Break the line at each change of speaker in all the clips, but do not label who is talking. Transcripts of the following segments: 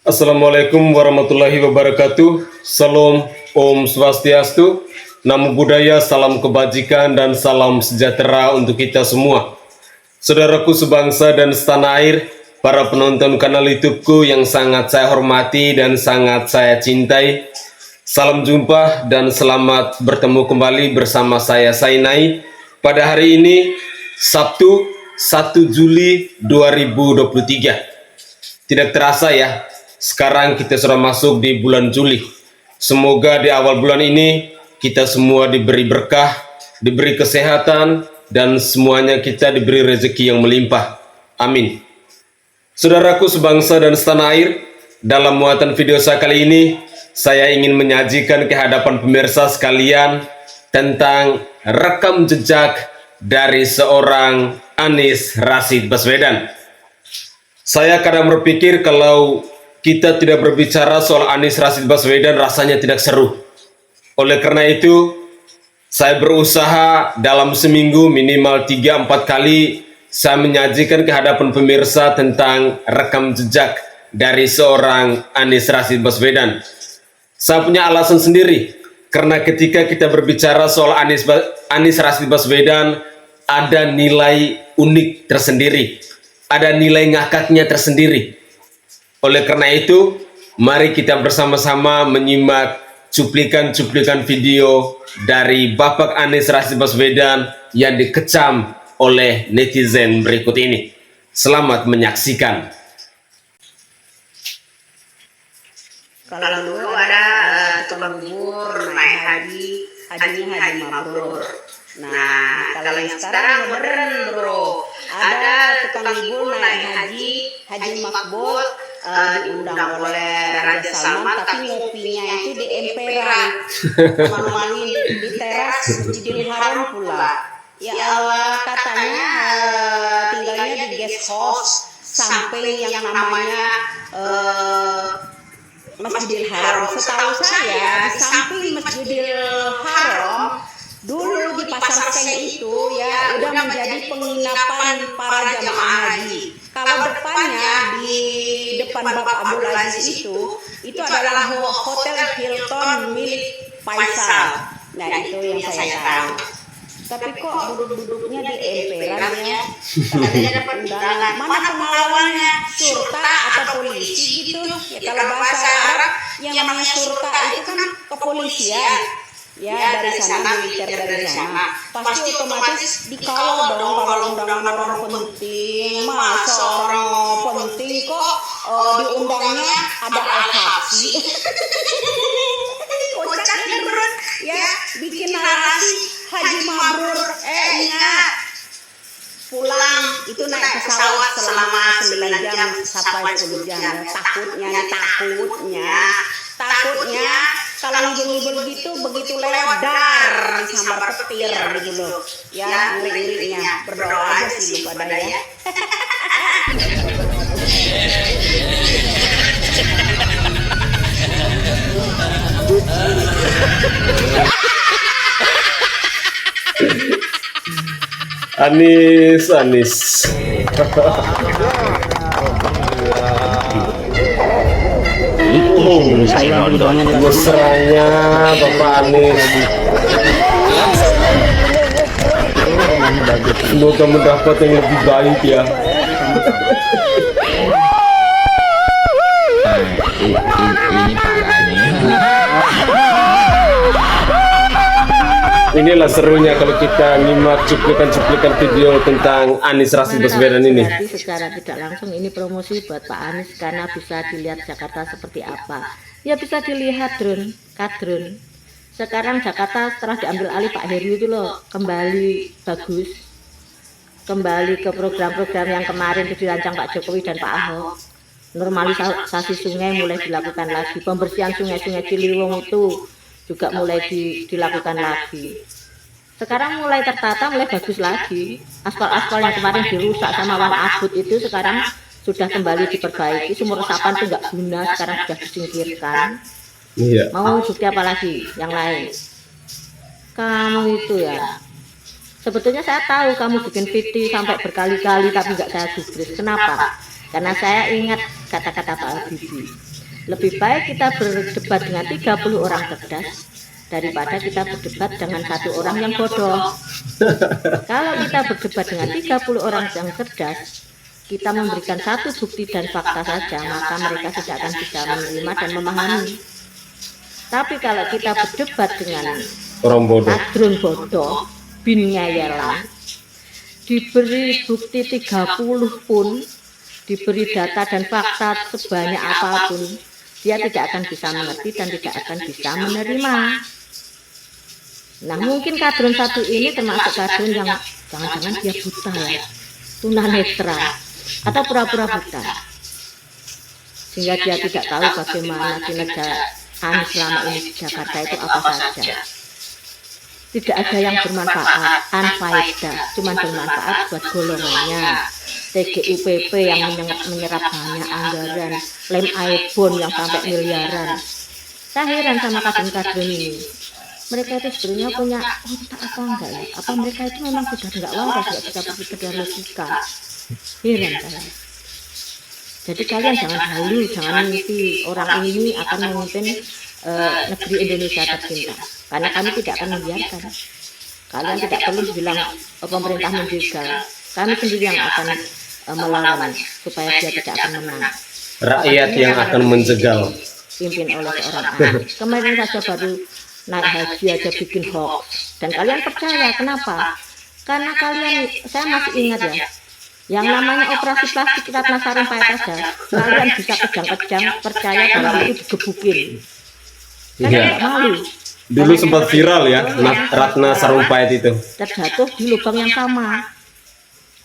Assalamualaikum warahmatullahi wabarakatuh. Salam, Om Swastiastu, Namo Buddhaya, salam kebajikan dan salam sejahtera untuk kita semua. Saudaraku sebangsa dan setanah air, para penonton kanal YouTubeku yang sangat saya hormati dan sangat saya cintai. Salam jumpa dan selamat bertemu kembali bersama saya Sainai pada hari ini Sabtu 1 Juli 2023. Tidak terasa ya, sekarang kita sudah masuk di bulan Juli. Semoga di awal bulan ini kita semua diberi berkah, diberi kesehatan, dan semuanya kita diberi rezeki yang melimpah. Amin. Saudaraku sebangsa dan setanah air, dalam muatan video saya kali ini, saya ingin menyajikan ke hadapan pemirsa sekalian tentang rekam jejak dari seorang Anies Rashid Baswedan. Saya kadang berpikir kalau kita tidak berbicara soal Anies Rashid Baswedan rasanya tidak seru. Oleh karena itu, saya berusaha dalam seminggu minimal 3-4 kali saya menyajikan ke hadapan pemirsa tentang rekam jejak dari seorang Anies Rashid Baswedan. Saya punya alasan sendiri, karena ketika kita berbicara soal Anies Rashid Baswedan, ada nilai unik tersendiri, ada nilai ngakaknya tersendiri. Oleh karena itu, mari kita bersama-sama menyimak cuplikan-cuplikan video dari Bapak Anies Rashid Baswedan yang dikecam oleh netizen berikut ini. Selamat menyaksikan.
Kalau dulu ada tukang bubur naik hajinya haji mabrur. Nah, kalau yang sekarang modern bro, ada tukang bubur naik haji makbul, diundang oleh Raja Salman, tapi ngopinya itu di emperan, manualin di teras Masjidil Haram pula. Ya Allah, katanya tinggalnya di guest house samping yang namanya Masjidil Haram. Setahu saya di samping Masjidil Haram dulu di Pasar Seng itu ya udah menjadi penginapan para jamaah haji. Kalau depannya di depan Bapak Abdul Aziz itu adalah Hotel Hilton milik Faisal. Nah itu yang saya tahu. Tapi kok duduk-duduknya di emperan ya? Katanya dapat undangan. Mana pengawalnya? Surta atau polisi gitu? Ya kalau bahasa Arab yang namanya surta itu kan kepolisian. Ya dari sana, militer dari sana. Pasti otomatis dikawal dong kalau undangan orang penting. Masa orang penting kok diundangnya ada Al-Habsyi? Kocak terus ya, bikin narasi haji mabrur. Ingat, pulang itu naik pesawat selama 9 jam sampai 10 jam. Takutnya kalau ngibul gitu begitu lewat dar disambar petir gitu loh. Ya, ngeri-ngerinya. Berdoa aja sih lu pada ya.
Anies. Mesranya Bapak Anies. Semoga mendapat yang lebih baik ya. Inilah serunya kalau kita nyimak cuplikan-cuplikan video tentang Anies Rashid Baswedan ini.
Secara tidak langsung ini promosi buat Pak Anies karena bisa dilihat Jakarta seperti apa. Ya bisa dilihat kadrun. Sekarang Jakarta setelah diambil alih Pak Heru itu loh kembali bagus. Kembali ke program-program yang kemarin itu dirancang Pak Jokowi dan Pak Ahok. Normalisasi sungai mulai dilakukan lagi. Pembersihan sungai-sungai Ciliwung itu juga mulai dilakukan lagi. Sekarang mulai tertata, mulai bagus lagi. Aspal-aspal yang kemarin dirusak sama Wan Abut itu sekarang sudah kembali diperbaiki. Sumur resapan itu nggak guna, sekarang sudah disingkirkan.
Iya.
Mau bukti apa lagi yang lain? Kamu itu ya, sebetulnya saya tahu kamu bikin video sampai berkali-kali tapi nggak saya gubris. Kenapa? Karena saya ingat kata-kata Pak Habibie, lebih baik kita berdebat dengan 30 orang cerdas daripada kita berdebat dengan satu orang yang bodoh. Kalau kita berdebat dengan 30 orang yang cerdas, kita memberikan satu bukti dan fakta saja, maka mereka tidak akan bisa menerima dan memahami. Tapi kalau kita berdebat dengan
Orang bodoh.
kadrun bodoh, bin ngayelan, diberi bukti 30 pun, diberi data dan fakta sebanyak apapun, dia tidak akan bisa mengerti dan tidak akan bisa menerima. Nah, mungkin kadrun satu ini termasuk kadrun yang jangan-jangan dia buta ya, tunanetra atau pura-pura buta, sehingga dia tidak tahu bagaimana kinerja Anies selama ini di Jakarta itu apa saja. Tidak ada yang bermanfaat, anfaedah, cuma bermanfaat buat golongannya. TGUPP yang menyerap banyak anggaran, lem aibon yang sampai miliaran. Saya heran sama kadrun-kadrun ini. Mereka itu sebenarnya punya otak apa enggak ya? Apa mereka itu memang sudah enggak waras, enggak bisa berpikir dengan logika? Heran saya. Jadi kalian jangan halu, jangan mimpi orang ini akan memimpin negeri Indonesia tercinta. Karena kami tidak akan membiarkan. Kalian tidak perlu bilang pemerintah menjegal. Kami sendiri yang akan melawan supaya dia tidak akan menang.
Rakyat yang akan menjegal.
Pimpin oleh seorang anak. Kemarin saja baru naik haji aja bikin hoax. Dan kalian percaya, kenapa? Karena kalian, saya masih ingat ya, yang namanya operasi plastik Ratna Sarumpait saja, kalian bisa kejang-kejang percaya bahwa itu digebukin. Kalian
Iya.
tidak malu.
Dulu sempat viral ya, Ratna Sarumpait itu.
Terjatuh di lubang yang sama.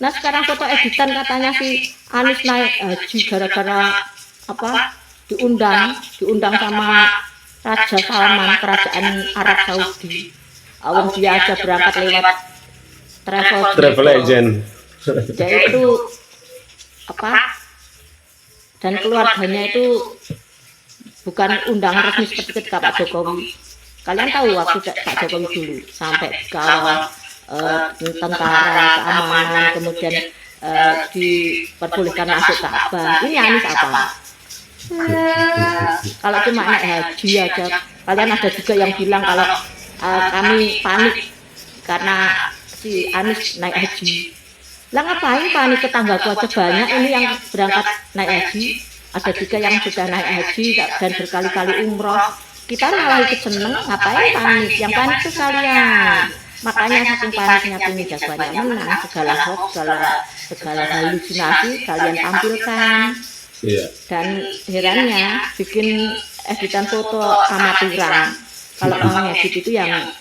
Nah, sekarang foto editan katanya si Anies naik haji gara-gara apa? Diundang sama Raja Salman, kerajaan Arab Saudi. Awang dia aja berangkat lewat
Travel agent.
Dia itu apa? Dan keluarganya itu bukan undangan resmi seperti ketika Pak Jokowi. Kalian tahu waktu Pak Jokowi dulu sampai dikawal tentara keamanan, kemudian diperbolehkan masuk Ka'bah. Ini Anies apa? Kalau cuma naik haji aja, kalian ada juga yang bilang kalau kami panik karena si Anies naik haji. Lah ngapain panik, tetanggaku aja banyak ini yang berangkat naik haji. Ada juga yang sudah naik haji dan berkali-kali umroh. Kita malah ikut seneng, ngapain panik? Yang panik itu kalian. Makanya saking paniknya pengen jagoannya menang, segala hoax, segala halusinasi kalian tampilkan.
Iya.
Dan herannya bikin editan foto amatiran. Kalau mau ngedit itu yang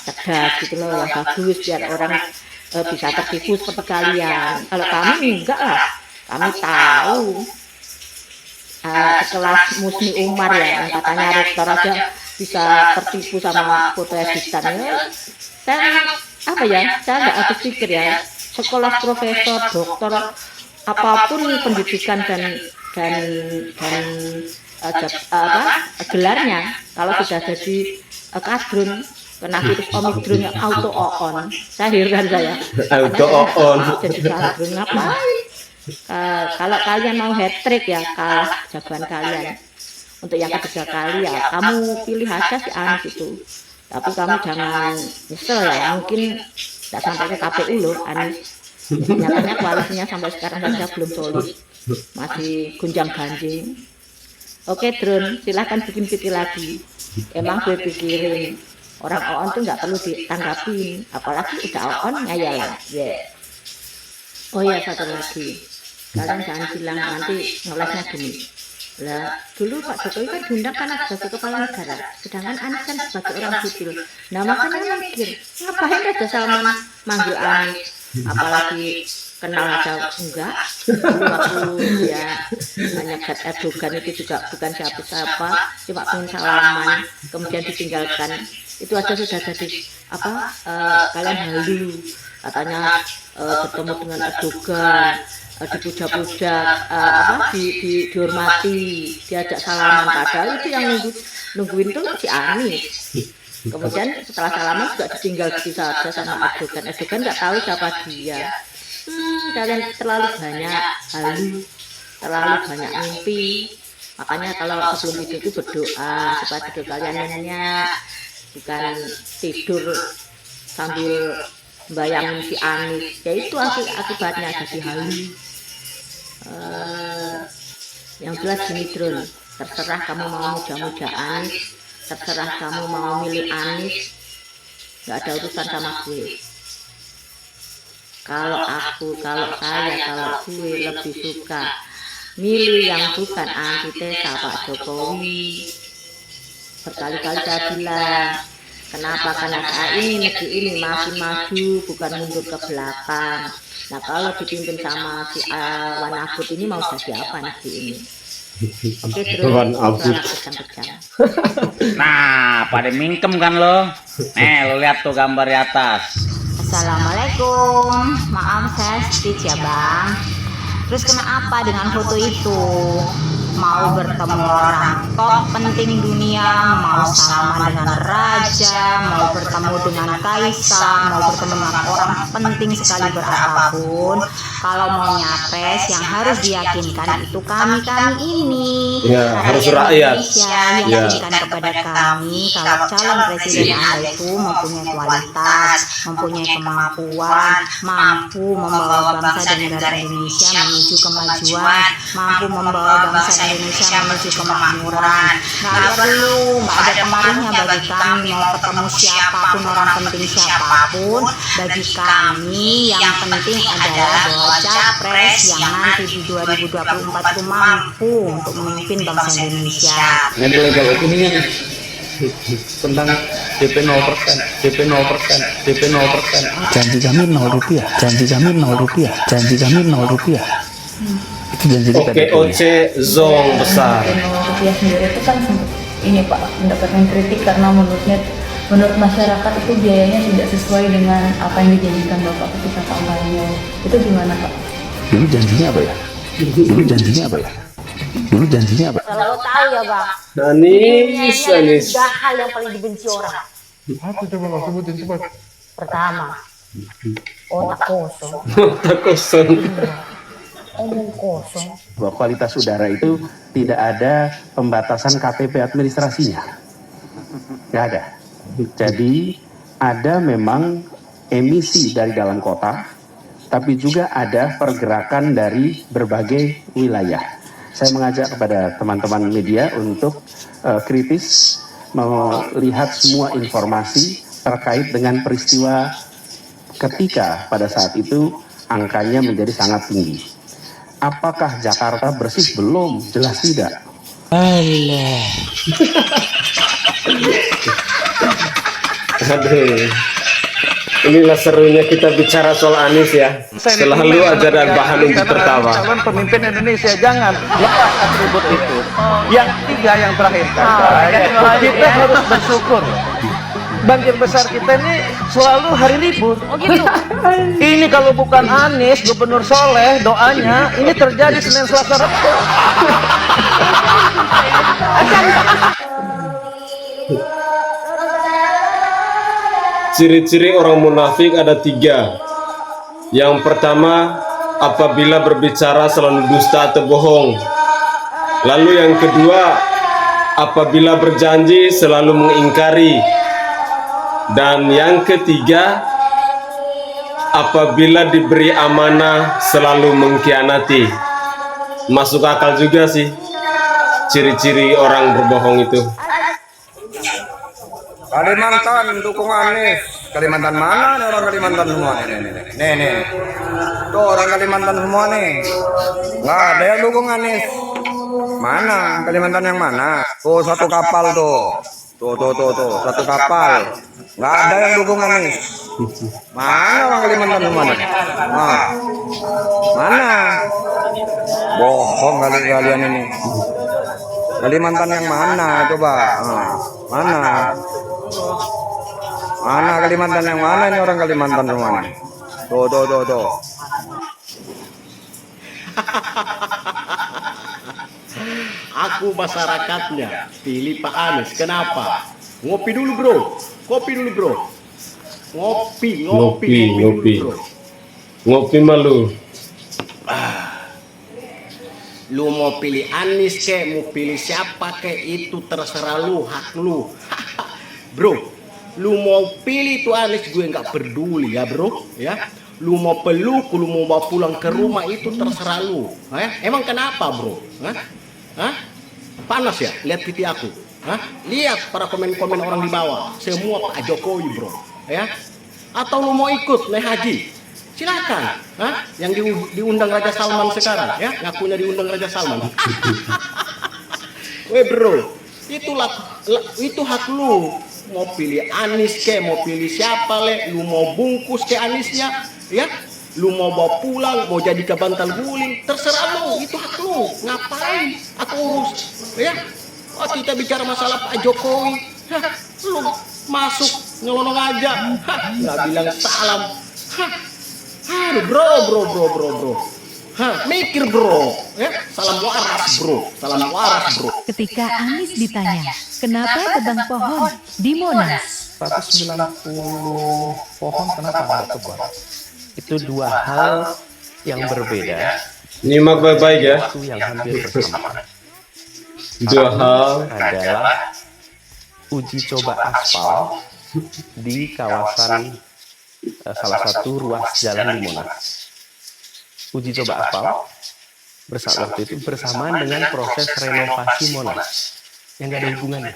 cerdas gitu loh, yang bagus biar orang bisa tertipu seperti kalian. Kalau kami enggak lah, kami tahu. Sekelas Musni Umar ya, yang katanya rektor aja bisa tertipu sama foto editannya. Saya apa ya, saya nggak habis pikir ya, sekolah profesor, dokter, apapun pendidikan dan gelarnya, kalau sudah jadi kadrun kena virus omikron yang auto on, saya heran saya.
Auto on.
Jadi kadrun ngapain? Kalau kalian mau hat-trick ya, kalah jagoan kalian. Untuk yang ketiga kali ya, kamu pilih aja si Anies itu. Tapi kamu jangan nyesel ya, mungkin tidak sampai ke KPU loh Anies. Nyatanya koalisinya sampai sekarang saja belum solid, masih gunjang ganjing. Oke Drone, silahkan bikin video lagi. Emang gue pikirin orang on tuh nggak perlu ditanggapin, apalagi udah on ngayal. Yeah. Oh iya, satu lagi, kalian jangan bilang nanti ngelesnya gini. Lah dulu Pak Jokowi kan diundang karena sebagai kepala negara, sedangkan Anies kan sebagai orang sipil. Nah makanya mikir, ngapain Raja Salman manggil Anies, apalagi kenal aja enggak. Dulu waktu ya hanya Gat Erdogan itu juga bukan siapa-siapa, cuma pengen salaman, kemudian ditinggalkan. Itu aja sudah jadi apa? Kalian halu, katanya bertemu dengan Erdogan, dipuja-puja, dihormati, diajak salaman, padahal itu yang nungguin tuh si Anies. Kemudian setelah salaman juga ditinggal gitu saja sama Erdogan. Erdogan nggak tahu siapa dia. Kalian terlalu banyak halu.
terlalu banyak mimpi. Makanya kalau sebelum tidur itu berdoa supaya tidur kalian nyenyak, bukan tidur sambil bayangin si Anis. Ya itu akibatnya jadi halu. Yang jelas gini Drun, terserah kamu mau muja-muja Anis, terserah kamu mau milih Anis, nggak ada urusan sama gue. Kalau gue lebih suka milih yang bukan antitesa Pak Jokowi. Berkali-kali saya bilang, kenapa? Karena saat ini negeri ini makin maju, bukan mundur ke belakang. Nah kalau dipimpin sama si Wan Abud ini mau jadi apa negeri ini? Oke terus kejang-kejang.
Nah, pada mingkem kan lo? Lo lihat tuh gambar di atas.
Assalamualaikum, maaf saya speech ya bang. Terus kenapa dengan foto itu? Mau bertemu orang top penting dunia, mau salaman dengan raja, mau bertemu dengan kaisar, mau bertemu dengan orang penting sekali berapapun. Kalau mau nyapres yang harus diyakinkan itu kami ini,
ya, harus rakyat
Indonesia yakinkan kepada kami kalau calon presiden Anda itu mempunyai kualitas, mempunyai kemampuan, mampu membawa bangsa dan negara Indonesia menuju kemajuan, mampu membawa bangsa Indonesia menuju kemakmuran. Nggak perlu, nggak ada pengaruhnya bagi kami mau ketemu siapapun, orang penting siapapun. Bagi kami yang penting adalah bahwa capres yang nanti di 2024 itu mampu untuk memimpin bangsa Indonesia.
Ini legal opinion tentang DP 0%, DP 0%, DP 0%.
Janji kami 0 rupiah, janji kami 0 rupiah, janji kami 0 rupiah. Itu janji kita.
OKOC Zong besar.
Rupiah sendiri itu kan ini Pak mendapatkan kritik karena menurut masyarakat itu biayanya tidak sesuai dengan apa yang dijanjikan Bapak ketika kampanye. Itu gimana Pak?
Dulu janjinya apa ya? Dulu janjinya apa ya? Dulu janjinya apa?
Kalau tahu ya bang,
Anis.
tiga hal yang paling dibenci orang.
Apa coba kau sebutin cepat?
Pertama, otak kosong.
Otak kosong.
Omong kosong.
Bahwa kualitas udara itu tidak ada pembatasan KTP administrasinya, nggak ada. Jadi ada memang emisi dari dalam kota, tapi juga ada pergerakan dari berbagai wilayah. Saya mengajak kepada teman-teman media untuk kritis melihat semua informasi terkait dengan peristiwa ketika pada saat itu angkanya menjadi sangat tinggi. Apakah Jakarta bersih? Belum, jelas tidak.
Aduh. Inilah serunya kita bicara soal Anies ya. Selalu aja ada bahan untuk tertawa.
Calon pemimpin Indonesia jangan lepas atribut itu. Yang tiga yang terakhir kita harus bersyukur. Banjir besar kita ini selalu hari libur. Oh gitu. Ini kalau bukan Anies, Gubernur Soleh, doanya ini terjadi Senin, Selasa, Rabu.
Ciri-ciri orang munafik ada 3. Yang pertama, apabila berbicara selalu dusta atau bohong. Lalu yang kedua, apabila berjanji selalu mengingkari. Dan yang ketiga, apabila diberi amanah selalu mengkhianati. Masuk akal juga sih ciri-ciri orang berbohong itu.
Kalimantan dukung Anies. Kalimantan mana nih, orang Kalimantan semua nih. Tuh orang Kalimantan semua nih. Nggak ada yang dukung Anies. Mana Kalimantan yang mana? Tuh satu kapal tuh. Tuh satu kapal. Nggak ada yang dukung Anies. Mana orang Kalimantan semua nih? Nah, mana? Bohong kali kalian ini. Kalimantan yang mana? Coba. Mana? Mana Kalimantan yang mana ini orang Kalimantan semua nih? Tuh.
Aku masyarakatnya pilih Pak Anies. Kenapa? Ngopi dulu bro, kopi dulu bro. Ngopi
Ngopi malu.
Lu mau pilih Anies kek, mau pilih siapa kek, itu terserah lu, hak lu. Bro, lu mau pilih tuh Anies, gue nggak peduli ya bro, ya. Lu mau peluk, lu mau bawa pulang ke rumah, itu terserah lu. Emang kenapa bro? Hah? Panas ya? Lihat PT aku. Lihat para komen-komen orang di bawah, semua Pak Jokowi bro, ya. Atau lu mau ikut naik haji? Silakan, yang diundang Raja Salman sekarang, ya, ngakunya diundang Raja Salman. Weh bro, itu hak lu. Mau pilih Anies ke, mau pilih siapa le, lu mau bungkus ke Aniesnya, ya, lu mau bawa pulang, mau jadi ke bantal guling, terserah lu, itu hak lu. Ngapain aku urus, ya? Oh, kita bicara masalah Pak Jokowi, lu masuk nyelonong aja, nggak bilang salam. Aduh bro. Mikir bro, ya, salam waras bro.
Ketika Anies ditanya, kenapa tebang pohon di Monas?
190 pohon kenapa nggak tebang? Itu dua hal yang berbeda.
Nyimak baik-baik ya.
Itu yang hampir bersamaan.
Dua hal
adalah uji coba aspal di kawasan salah satu ruas jalan di Monas. Uji coba aspal waktu itu bersamaan dengan proses renovasi Monas yang nggak ada hubungannya,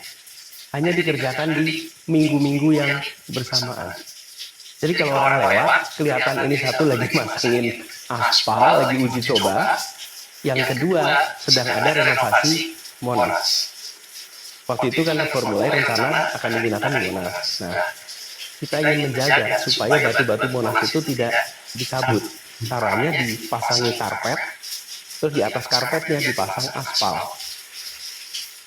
hanya dikerjakan di minggu-minggu yang bersamaan. Jadi kalau orang lewat kelihatan ini satu lagi masangin aspal, lagi uji coba, yang kedua sedang ada renovasi Monas. Waktu itu kan formula rencana akan digunakan di Monas. Nah, kita ingin menjaga supaya batu-batu Monas itu tidak dicabut. Caranya dipasangi karpet, terus di atas karpetnya dipasang aspal.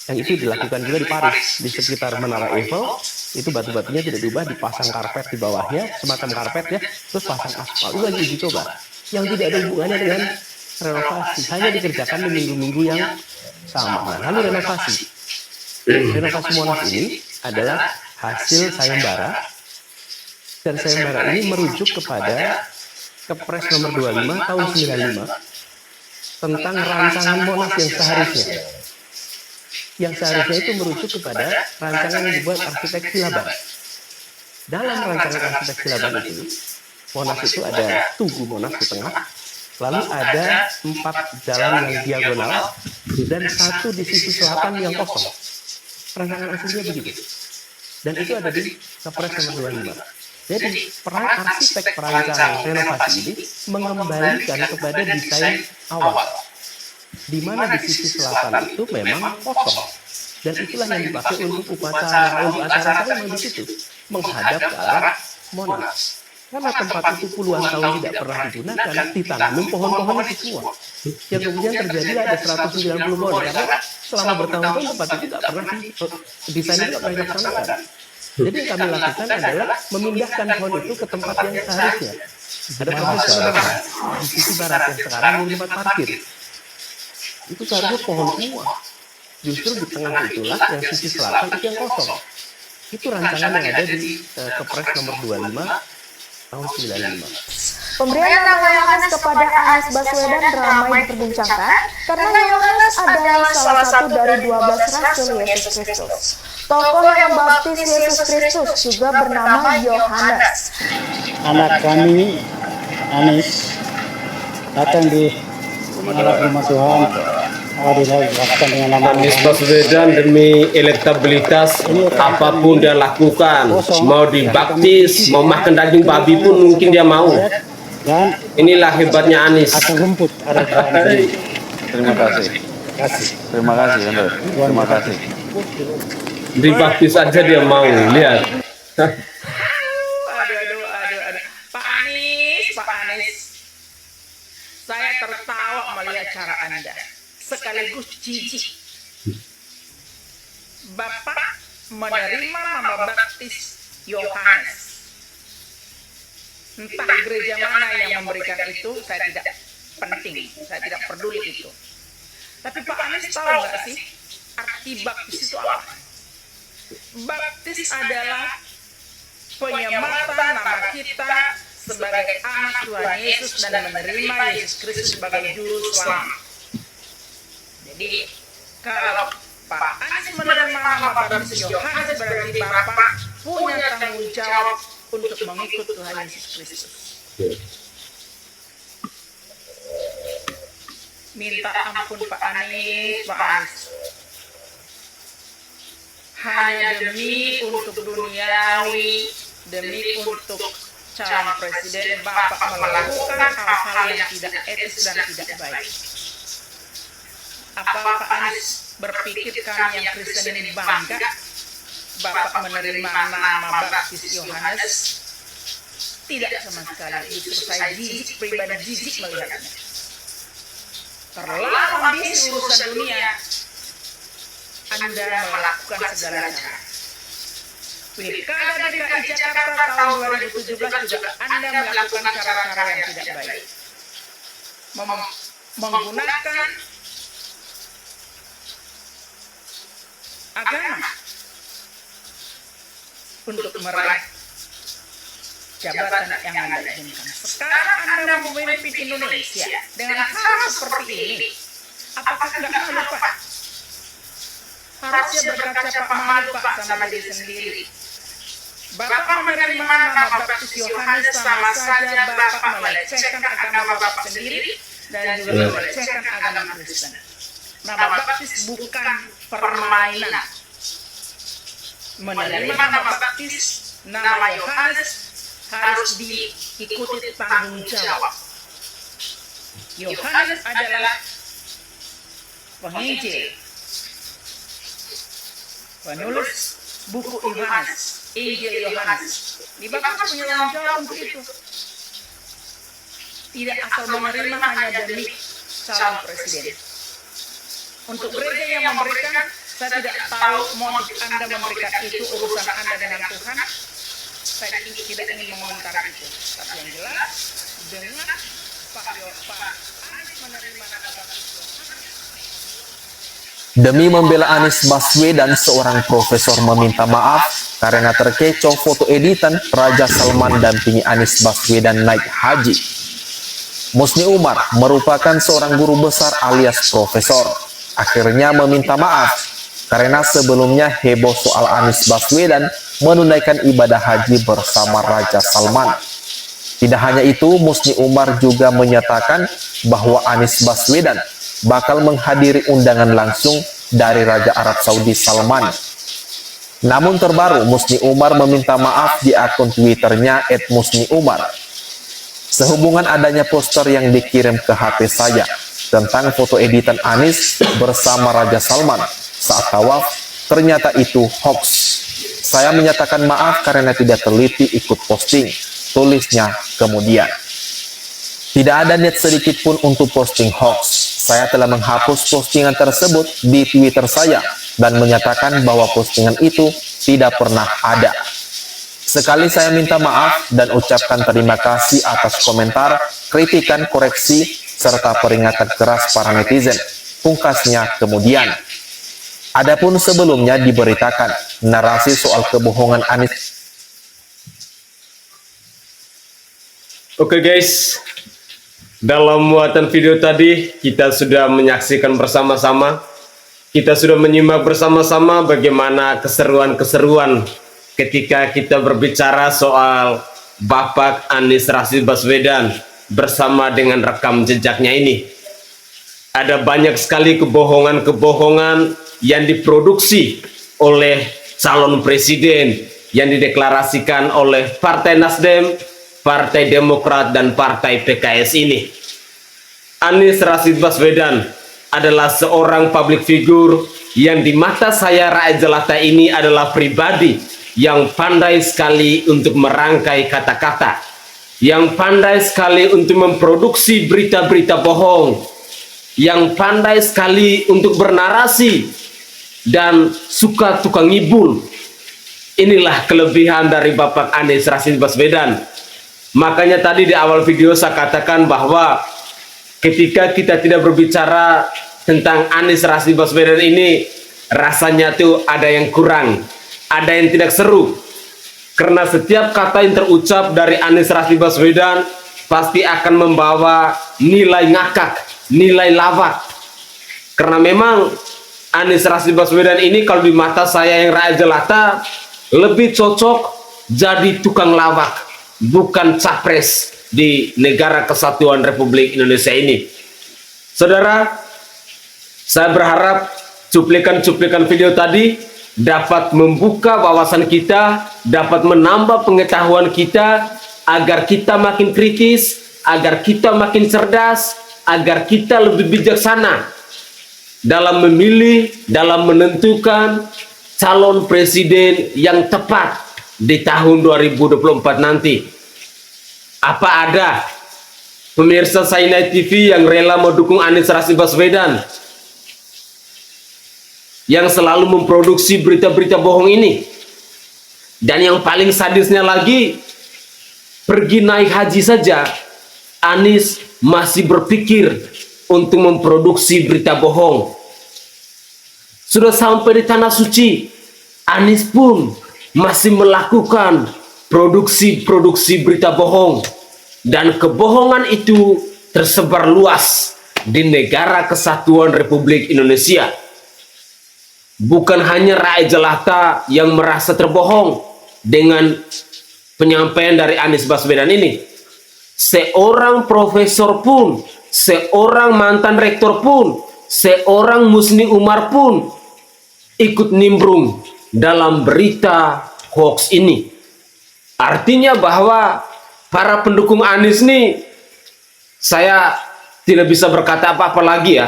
Yang itu dilakukan juga di Paris, di sekitar Menara Eiffel, itu batu-batunya tidak diubah, dipasang karpet di bawahnya, semacam karpet ya, terus pasang aspal. Itu lagi uji coba, yang tidak ada hubungannya dengan renovasi, hanya dikerjakan di minggu-minggu yang sama. Nah, lalu renovasi Monas ini adalah hasil sayembara, dan sayembara ini merujuk kepada Kepres nomor 25 tahun 95 tentang rancangan Monas yang seharusnya itu merujuk kepada rancangan yang dibuat arsitek Silaban. Dalam rancangan arsitek Silaban itu, Monas itu ada Tugu Monas di tengah, lalu ada 4 jalan yang diagonal dan 1 di sisi selatan yang kosong. Rancangan aslinya begitu, dan itu ada di Kepres nomor 25. Jadi arsitek perancang renovasi ini mengembalikan kepada desain awal, di mana di sisi selatan itu memang kosong, dan itulah yang dipakai untuk upacara, untuk acara memang di situ menghadap ke arah Monas. Karena tempat itu puluhan tahun tidak pernah digunakan, ditanam pohon-pohon itu semua. Yang kemudian terjadi ada 190 pohon, karena selama bertahun-tahun tempat itu tidak pernah desain itu tidak pernah dilaksanakan. Jadi yang kami lakukan adalah memindahkan pohon itu ke tempat yang seharusnya. Ada proses penanaman di sisi barat yang sekarang menjadi tempat parkir. Itu seharusnya pohon semua. Justru di tengah itulah yang sisi selatan itu yang kosong. Itu rancangan yang ada di Kepres nomor 25 tahun 95.
Pemberian nama Yohanes kepada Anies Baswedan ramai diperbincangkan karena Yohanes adalah salah satu dari 12 rasul Yesus Kristus. Tokoh yang membaptis Yesus Kristus juga bernama Yohanes.
Anak kami, Anies, datang di menghadap rumah Tuhan.
Anies Baswedan demi elektabilitas apapun dia lakukan, mau dibaptis, mau makan daging babi pun mungkin dia mau. Inilah hebatnya Anies.
Terima kasih. Terima kasih, terima kasih.
Dibaptis aja dia mau, lihat.
Aduh. Pak Anies. Saya tertawa melihat cara Anda. Sekaligus jijik. Bapak menerima nama baptis Yohanes. Entah gereja mana yang memberikan itu, saya tidak penting, saya tidak peduli itu. Tapi Pak Anies tahu nggak sih arti baptis itu apa? Baptis adalah penyematan nama kita sebagai anak Tuhan Yesus dan menerima Yesus Kristus sebagai juru selamat. Jadi kalau Pak Anies menerima nama baptis Yohanes berarti Bapak punya tanggung jawab untuk mengikut Tuhan Yesus Kristus. Minta ampun Pak Anies, Pak Anies. Hanya demi untuk duniawi, demi untuk calon presiden, Bapak melakukan hal-hal yang tidak etis dan tidak baik. Apa Pak Anies berpikir kami yang Kristen ini bangga Bapak menerima nama baptis Yohanes? Tidak sama sekali. Justru saya jijik, pribadi jijik melihatnya. Terlalu ambisi urusan dunia, Anda melakukan segala cara. Pilkada DKI Jakarta tahun 2017 juga Anda melakukan cara-cara yang tidak baik. Menggunakan agama untuk meraih jabatan yang Anda inginkan. Sekarang Anda memimpin Indonesia dengan hal seperti ini. Apakah tidak malu, Pak? Harusnya berkaca Pak malu, Pak, sama diri sendiri. Bapak menerima nama baptis Yohanes sama saja Bapak melecehkan agama Bapak sendiri dan juga melecehkan agama Kristen. Nama baptis bukan permainan. Menerima nama baptis, nama Yohanes harus diikuti tanggung jawab. Yohanes adalah penginjil, penulis buku Yohanes, Injil Yohanes. Di Bapak punya tanggung jawab untuk itu. Tidak asal menerima hanya demi calon presiden. Untuk gereja yang memberikan, saya tidak tahu motif Anda memberikan itu, urusan Anda dengan Tuhan. Saya tidak ingin mengomentari itu. Tapi yang jelas, dengan Pak Anies menerima nama baptis
Demi membela Anies Baswedan, seorang profesor meminta maaf karena terkecoh foto editan Raja Salman dampingi Anies Baswedan naik haji. Musni Umar merupakan seorang guru besar alias profesor. Akhirnya meminta maaf karena sebelumnya heboh soal Anies Baswedan menunaikan ibadah haji bersama Raja Salman. Tidak hanya itu, Musni Umar juga menyatakan bahwa Anies Baswedan bakal menghadiri undangan langsung dari Raja Arab Saudi Salman. Namun terbaru, Musni Umar meminta maaf di akun Twitternya @musniumar. Sehubungan adanya poster yang dikirim ke HP saya tentang foto editan Anies bersama Raja Salman saat tawaf, ternyata itu hoax. Saya menyatakan maaf karena tidak teliti ikut posting, tulisnya kemudian. Tidak ada niat sedikit pun untuk posting hoax. Saya telah menghapus postingan tersebut di Twitter saya dan menyatakan bahwa postingan itu tidak pernah ada. Sekali saya minta maaf dan ucapkan terima kasih atas komentar, kritikan, koreksi, serta peringatan keras para netizen. Pungkasnya kemudian. Adapun sebelumnya diberitakan narasi soal kebohongan Anies.
Oke guys, dalam muatan video tadi kita sudah menyaksikan bersama-sama, kita sudah menyimak bersama-sama bagaimana keseruan-keseruan ketika kita berbicara soal Bapak Anies Rashid Baswedan bersama dengan rekam jejaknya ini. Ada banyak sekali kebohongan-kebohongan yang diproduksi oleh calon presiden yang dideklarasikan oleh Partai Nasdem, Partai Demokrat, dan Partai PKS ini. Anies Rashid Baswedan adalah seorang public figure yang di mata saya rakyat jelata ini adalah pribadi yang pandai sekali untuk merangkai kata-kata, yang pandai sekali untuk memproduksi berita-berita bohong, yang pandai sekali untuk bernarasi dan suka tukang ngibul. Inilah kelebihan dari Bapak Anies Rashid Baswedan. Makanya tadi di awal video saya katakan bahwa ketika kita tidak berbicara tentang Anies Rashid Baswedan ini, rasanya tuh ada yang kurang, ada yang tidak seru. Karena setiap kata yang terucap dari Anies Rashid Baswedan pasti akan membawa nilai ngakak, nilai lawak. Karena memang Anies Rashid Baswedan ini kalau di mata saya yang rakyat jelata lebih cocok jadi tukang lawak, bukan capres di negara kesatuan Republik Indonesia ini. Saudara, saya berharap cuplikan-cuplikan video tadi dapat membuka wawasan kita, dapat menambah pengetahuan kita, agar kita makin kritis, agar kita makin cerdas, agar kita lebih bijaksana dalam memilih, dalam menentukan calon presiden yang tepat di tahun 2024 nanti. Apa ada pemirsa Sainai TV yang rela mendukung Anies Rashid Baswedan yang selalu memproduksi berita-berita bohong ini? Dan yang paling sadisnya lagi, pergi naik haji saja Anies masih berpikir untuk memproduksi berita bohong. Sudah sampai di tanah suci, Anies pun masih melakukan produksi berita bohong, dan kebohongan itu tersebar luas di negara kesatuan Republik Indonesia. Bukan hanya rakyat jelata yang merasa terbohong dengan penyampaian dari Anies Baswedan ini. Seorang profesor pun, seorang mantan rektor pun, seorang Musni Umar pun ikut nimbrung dalam berita hoax ini. Artinya bahwa para pendukung Anies nih, saya tidak bisa berkata apa-apa lagi ya.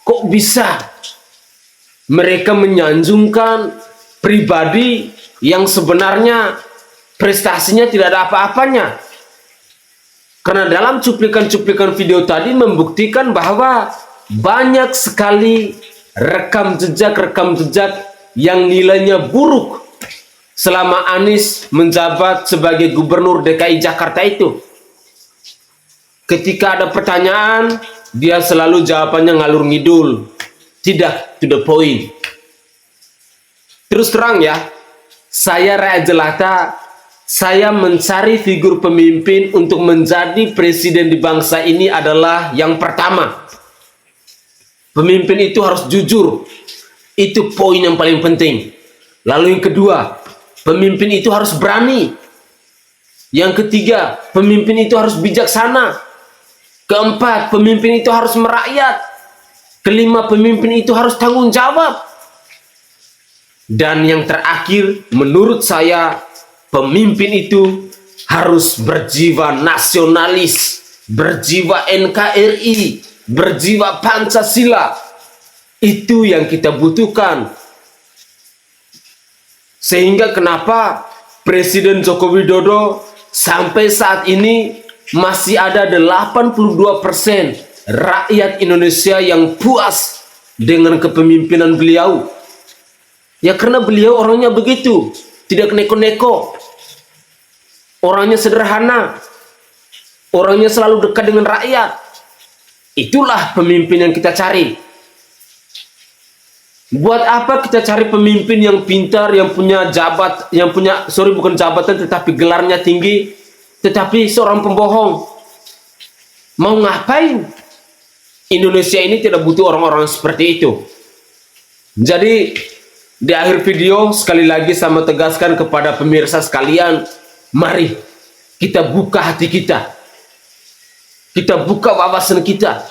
Kok bisa mereka menyanjungkan pribadi yang sebenarnya prestasinya tidak ada apa-apanya? Karena dalam cuplikan-cuplikan video tadi membuktikan bahwa banyak sekali rekam jejak yang nilainya buruk selama Anies menjabat sebagai gubernur DKI Jakarta itu. Ketika ada pertanyaan, dia selalu jawabannya ngalur ngidul, tidak to the point. Terus terang ya, saya rakyat jelata, saya mencari figur pemimpin untuk menjadi presiden di bangsa ini adalah yang pertama, pemimpin itu harus jujur. Itu poin yang paling penting. Lalu yang kedua, pemimpin itu harus berani. Yang ketiga, pemimpin itu harus bijaksana. Keempat, pemimpin itu harus merakyat. Kelima, pemimpin itu harus tanggung jawab. Dan yang terakhir, menurut saya, pemimpin itu harus berjiwa nasionalis, berjiwa NKRI, berjiwa Pancasila. Itu yang kita butuhkan. Sehingga kenapa Presiden Joko Widodo sampai saat ini masih ada 82% rakyat Indonesia yang puas dengan kepemimpinan beliau. Ya karena beliau orangnya begitu, tidak neko-neko. Orangnya sederhana. Orangnya selalu dekat dengan rakyat. Itulah pemimpin yang kita cari. Buat apa kita cari pemimpin yang pintar, yang punya bukan jabatan tetapi gelarnya tinggi, tetapi seorang pembohong? Mau ngapain? Indonesia ini tidak butuh orang-orang seperti itu. Jadi di akhir video sekali lagi saya mau tegaskan kepada pemirsa sekalian, mari kita buka hati kita. Kita buka wawasan kita.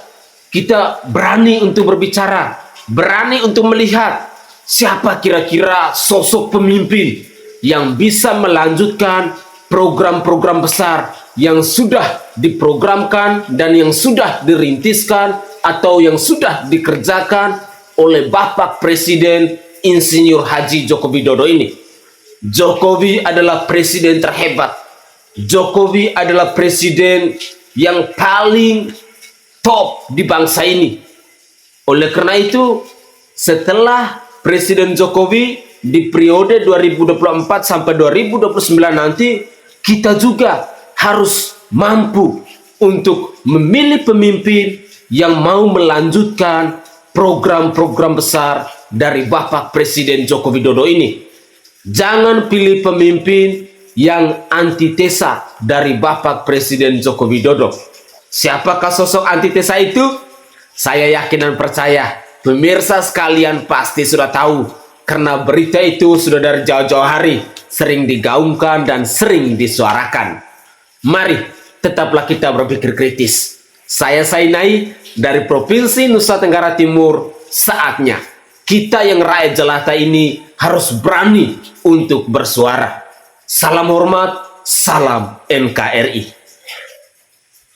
Kita berani untuk berbicara, berani untuk melihat siapa kira-kira sosok pemimpin yang bisa melanjutkan program-program besar yang sudah diprogramkan dan yang sudah dirintiskan atau yang sudah dikerjakan oleh Bapak Presiden Insinyur Haji Joko Widodo ini. Jokowi adalah presiden terhebat. Jokowi adalah presiden yang paling top di bangsa ini. Oleh karena itu, setelah Presiden Jokowi di periode 2024 sampai 2029 nanti, kita juga harus mampu untuk memilih pemimpin yang mau melanjutkan program-program besar dari Bapak Presiden Joko Widodo ini. Jangan pilih pemimpin yang antitesa dari Bapak Presiden Joko Widodo. Siapakah sosok antitesa itu? Saya yakin dan percaya Pemirsa sekalian pasti sudah tahu, karena berita itu sudah dari jauh-jauh hari sering digaungkan dan sering disuarakan. Mari tetaplah kita berpikir kritis. Saya Sainai dari Provinsi Nusa Tenggara Timur. Saatnya kita yang rakyat jelata ini harus berani untuk bersuara. Salam hormat, salam NKRI.